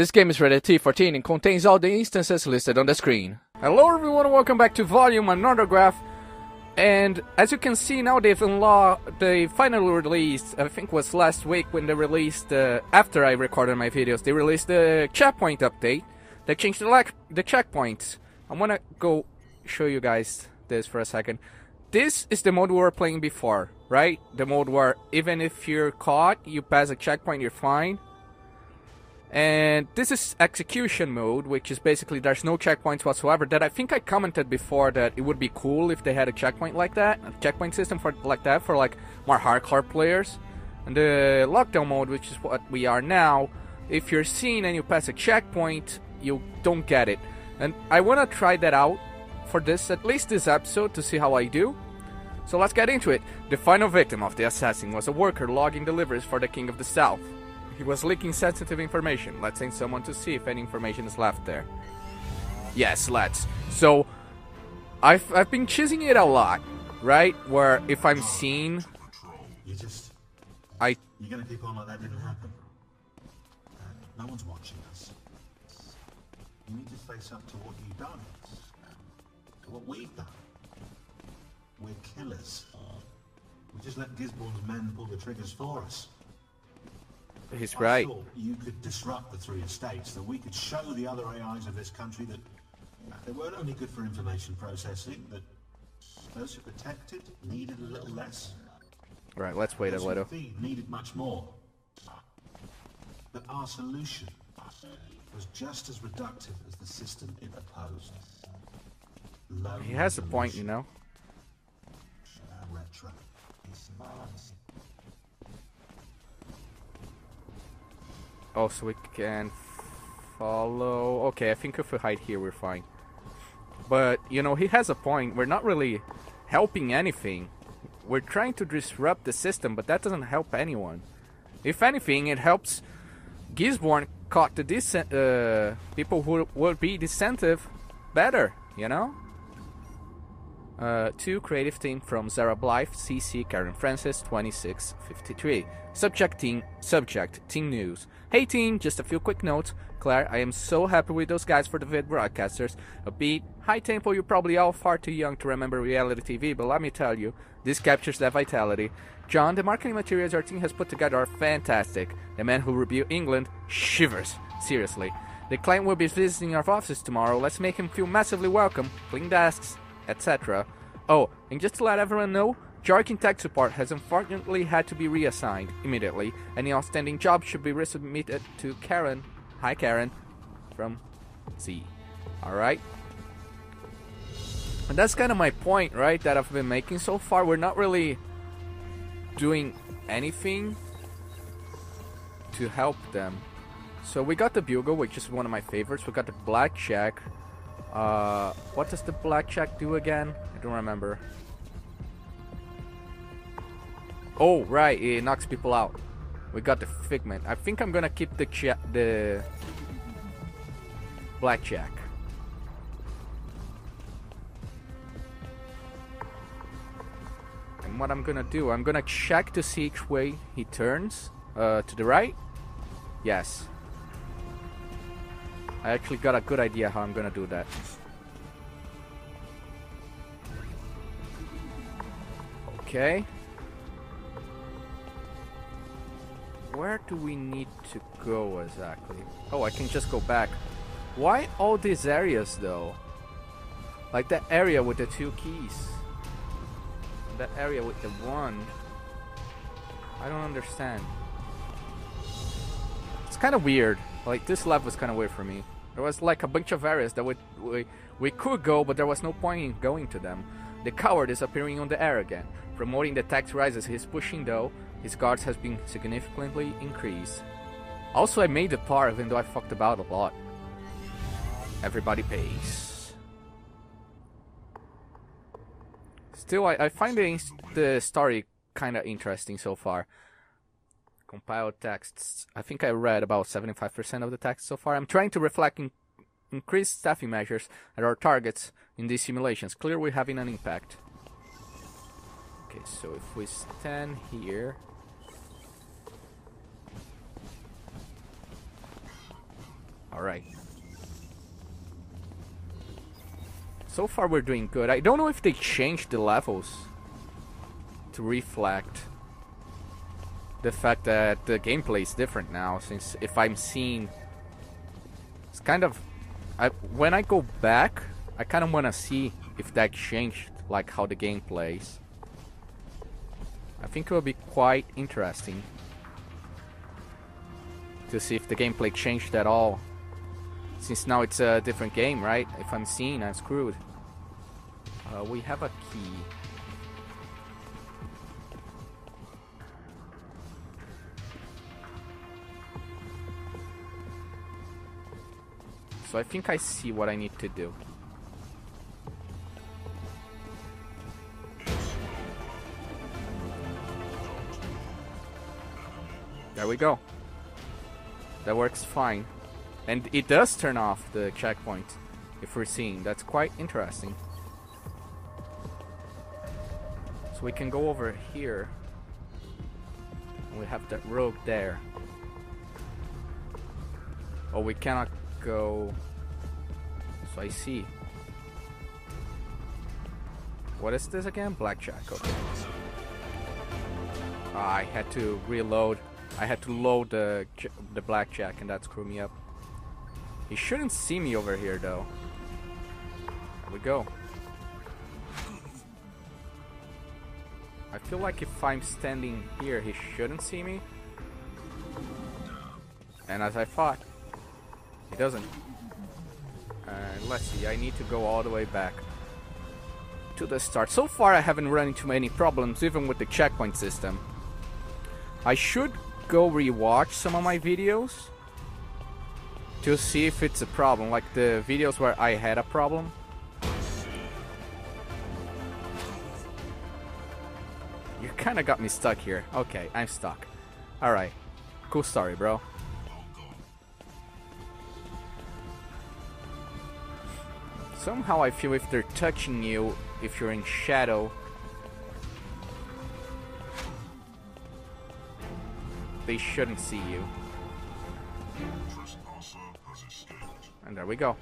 This game is rated T14 and contains all the instances listed on the screen. Hello everyone and welcome back to Volume Another Graph. And as you can see now they finally released, I think it was last week when they released, after I recorded my videos, they released the checkpoint update. They changed the checkpoints. I wanna go show you guys this for a second. This is the mode we were playing before, right? The mode where even if you're caught, you pass a checkpoint, you're fine. And this is execution mode, which is basically there's no checkpoints whatsoever. That I think I commented before that it would be cool if they had a checkpoint like that, a checkpoint system for like more hardcore players. And the lockdown mode, which is what we are now, if you're seen and you pass a checkpoint, you don't get it. And I want to try that out for this, at least this episode, to see how I do. So let's get into it. The final victim of the assassin was a worker logging deliveries for the King of the South. He was leaking sensitive information. Let's send someone to see if any information is left there. Yes, let's. So, I've been choosing it a lot, right? Where if I'm seen, You're gonna keep on like that didn't happen. No one's watching us. You need to face up to what you've done. To what we've done. We're killers. We just let Gisborne's men pull the triggers for us. He's right. I thought you could disrupt the three estates, that we could show the other AIs of this country that they weren't only good for information processing, that those who protected needed a little less. Right, let's wait a little. Those who feed needed much more. But our solution was just as reductive as the system it opposed. Low He has a point, you know. Retro. Oh, so we can follow. Okay, I think if we hide here, we're fine. But, you know, he has a point. We're not really helping anything. We're trying to disrupt the system, but that doesn't help anyone. If anything, it helps Gisborne caught the people who would be dissentive better, you know? Two creative team from Zara Blythe, CC, Karen Francis, 2653. Subject team news. Hey team, just a few quick notes. Claire, I am so happy with those guys for the vid broadcasters. A beat, high tempo, you're probably all far too young to remember reality TV, but let me tell you, this captures that vitality. John, the marketing materials our team has put together are fantastic. The man who reviewed England shivers. Seriously. The client will be visiting our office tomorrow. Let's make him feel massively welcome. Clean desks, etc. Oh, and just to let everyone know, Jark in tech support has unfortunately had to be reassigned immediately. Any outstanding jobs should be resubmitted to Karen. Hi Karen. From Z. Alright. And that's kind of my point, right, that I've been making so far. We're not really doing anything to help them. So we got the bugle, which is one of my favorites. We got the blackjack. What does the blackjack do again? I don't remember. Oh, right, it knocks people out. We got the figment. I think I'm gonna keep the blackjack. And what I'm gonna do, I'm gonna check to see which way he turns. To the right? Yes. I actually got a good idea how I'm gonna do that. Okay. Where do we need to go exactly? Oh, I can just go back. Why all these areas though? Like that area with the two keys. That area with the one. I don't understand. It's kind of weird. Like this level was kind of weird for me. There was like a bunch of areas that we could go, but there was no point in going to them. The coward is appearing on the air again. Promoting the tax rises he's pushing though. His guards has been significantly increased. Also, I made the par even though I fucked about a lot. Everybody pays. Still, I find the story kind of interesting so far. Compiled texts. I think I read about 75% of the text so far. I'm trying to reflect increased staffing measures at our targets in these simulations. Clear we're having an impact. Okay, so if we stand here... Alright. So far we're doing good. I don't know if they changed the levels to reflect the fact that the gameplay is different now, since if I'm seeing... It's kind of... when I go back, I kind of want to see if that changed, like how the game plays. I think it will be quite interesting to see if the gameplay changed at all. Since now it's a different game, right? If I'm seeing, I'm screwed. We have a key. So I think I see what I need to do. There we go. That works fine. And it does turn off the checkpoint, if we're seeing. That's quite interesting. So we can go over here. We have that rogue there. Oh, we cannot go... So I see. What is this again? Blackjack, okay. I had to reload. I had to load the blackjack and that screwed me up. He shouldn't see me over here though. There we go. I feel like if I'm standing here, he shouldn't see me. And as I thought, he doesn't. And let's see, I need to go all the way back to the start. So far I haven't run into many problems, even with the checkpoint system. I should go rewatch some of my videos to see if it's a problem, like the videos where I had a problem. You kinda got me stuck here. Okay, I'm stuck. Alright. Cool story, bro. Somehow I feel if they're touching you, if you're in shadow, they shouldn't see you. And there we go.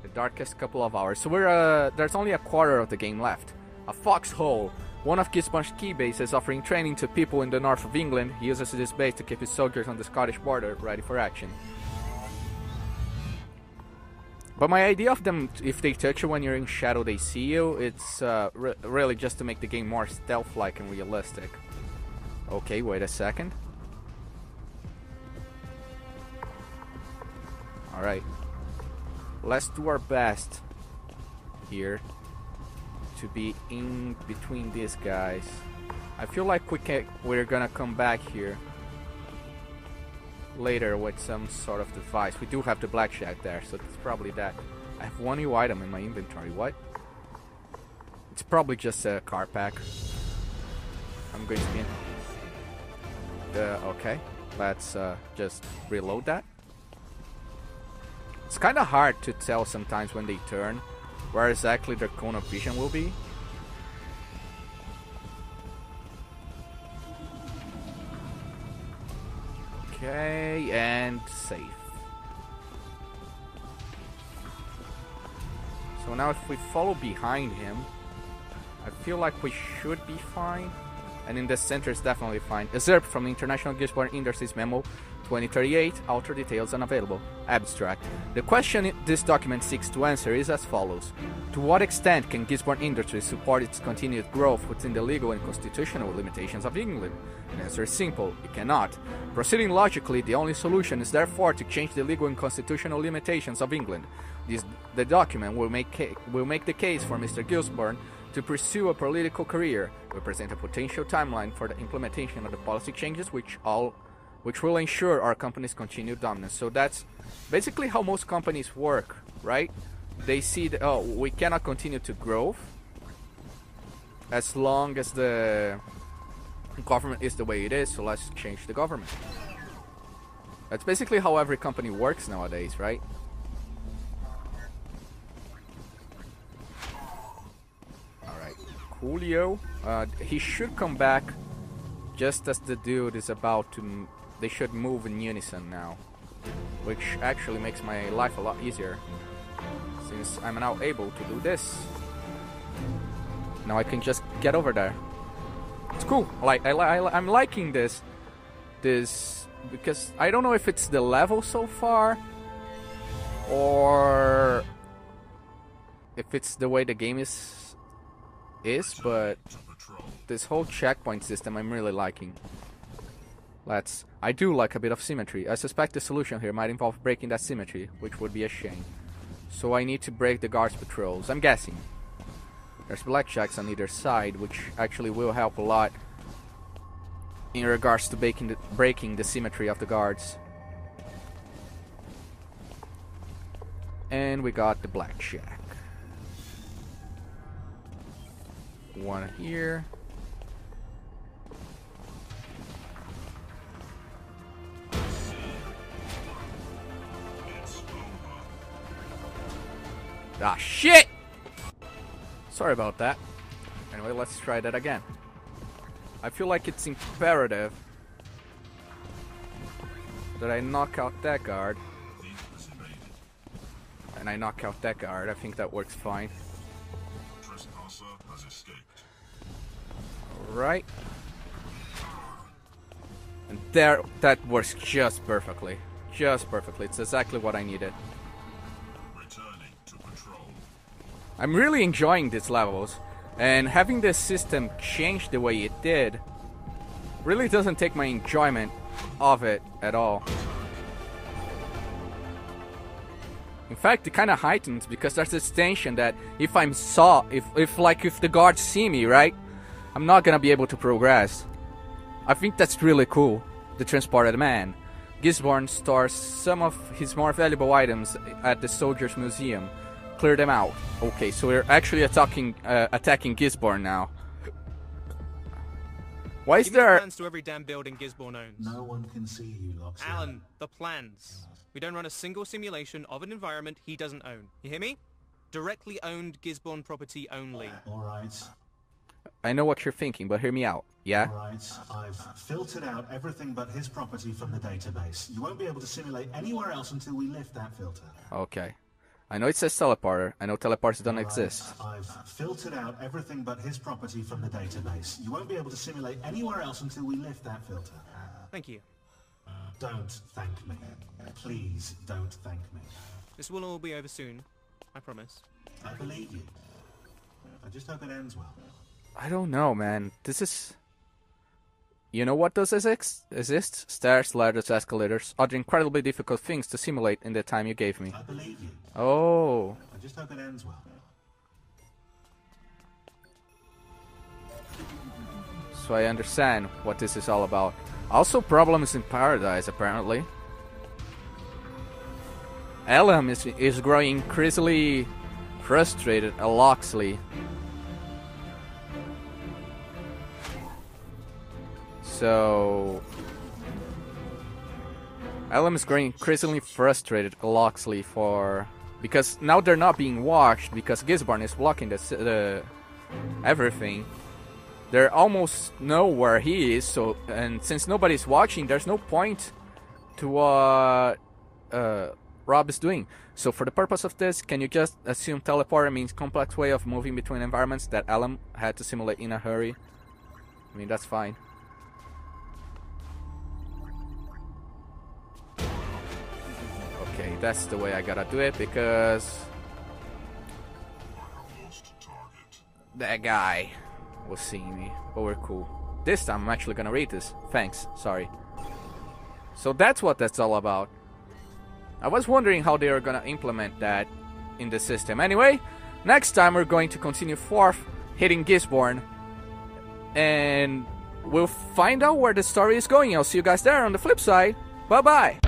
The darkest couple of hours. So we're there's only a quarter of the game left. A foxhole. One of Gisborne's key bases offering training to people in the north of England. He uses this base to keep his soldiers on the Scottish border ready for action. But my idea of them, if they touch you when you're in shadow, they see you, it's really just to make the game more stealth-like and realistic. Okay, wait a second. Alright. Let's do our best here to be in between these guys. I feel like we're gonna come back here later with some sort of device. We do have the blackjack there, so it's probably that. I have one new item in my inventory. What? It's probably just a car pack. I'm going to be in. Okay, let's just reload that. It's kind of hard to tell sometimes when they turn where exactly their cone of vision will be. Okay, and safe. So now if we follow behind him, I feel like we should be fine. And in the center is definitely fine. Excerpt from the International Gisborne Industries Memo 2038, outer details unavailable. Abstract. The question this document seeks to answer is as follows. To what extent can Gisborne Industries support its continued growth within the legal and constitutional limitations of England? The answer is simple, it cannot. Proceeding logically, the only solution is therefore to change the legal and constitutional limitations of England. The document will make the case for Mr. Gisborne to pursue a political career, will present a potential timeline for the implementation of the policy changes which will ensure our company's continued dominance. So that's basically how most companies work, right? They see that, oh, we cannot continue to grow as long as the government is the way it is, so let's change the government. That's basically how every company works nowadays, right? Alright, Coolio. He should come back just as the dude is about to... They should move in unison now. which actually makes my life a lot easier, since I'm now able to do this. Now I can just get over there. It's cool. I'm liking this because I don't know if it's the level so far or if it's the way the game is, but this whole checkpoint system I'm really liking. I do like a bit of symmetry. I suspect the solution here might involve breaking that symmetry, which would be a shame. So I need to break the guards' patrols. I'm guessing. There's blackjacks on either side, which actually will help a lot in regards to breaking the symmetry of the guards. And we got the blackjack. One here. Ah, shit! Sorry about that. Anyway, let's try that again. I feel like it's imperative that I knock out that guard. And I knock out that guard. I think that works fine. Alright. And there, that works just perfectly. Just perfectly. It's exactly what I needed. I'm really enjoying these levels, and having this system change the way it did really doesn't take my enjoyment of it at all. In fact, it kind of heightens because there's this tension that if the guards see me, right, I'm not gonna be able to progress. I think that's really cool. The Transported Man. Gisborne stores some of his more valuable items at the Soldiers Museum. Clear them out. Okay, so we're actually attacking Gisborne now. Why is there plans to every damn building Gisborne owns? No one can see you, Loxley. Alan, the plans. We don't run a single simulation of an environment he doesn't own. You hear me? Directly owned Gisborne property only. Alright. I know what you're thinking, but hear me out. Yeah? Alright, I've filtered out everything but his property from the database. You won't be able to simulate anywhere else until we lift that filter. Okay. I know it says teleporter. I know teleporters don't exist. I've filtered out everything but his property from the database. You won't be able to simulate anywhere else until we lift that filter. Thank you. Don't thank me. Please don't thank me. This will all be over soon. I promise. I believe you. I just hope it ends well. I don't know, man. This is... You know what does exist? Stairs, ladders, escalators, other incredibly difficult things to simulate in the time you gave me. I believe you. Oh. I just hope it ends well. So I understand what this is all about. Also problems in paradise, apparently. Elam is growing increasingly frustrated at Loxley. So Elam is growing increasingly frustrated at Loxley because now they're not being watched because Gisborne is blocking the everything. They almost know where he is, so and since nobody's watching, there's no point to what Rob is doing. So for the purpose of this, can you just assume teleporter means complex way of moving between environments that Elam had to simulate in a hurry? I mean, that's fine. Okay, that's the way I gotta do it because that guy was seeing me. But we're cool. This time I'm actually gonna read this. Thanks, sorry. So that's what that's all about. I was wondering how they are gonna implement that in the system. Anyway, next time we're going to continue forth, hitting Gisborne, and we'll find out where the story is going. I'll see you guys there on the flip side. Bye bye.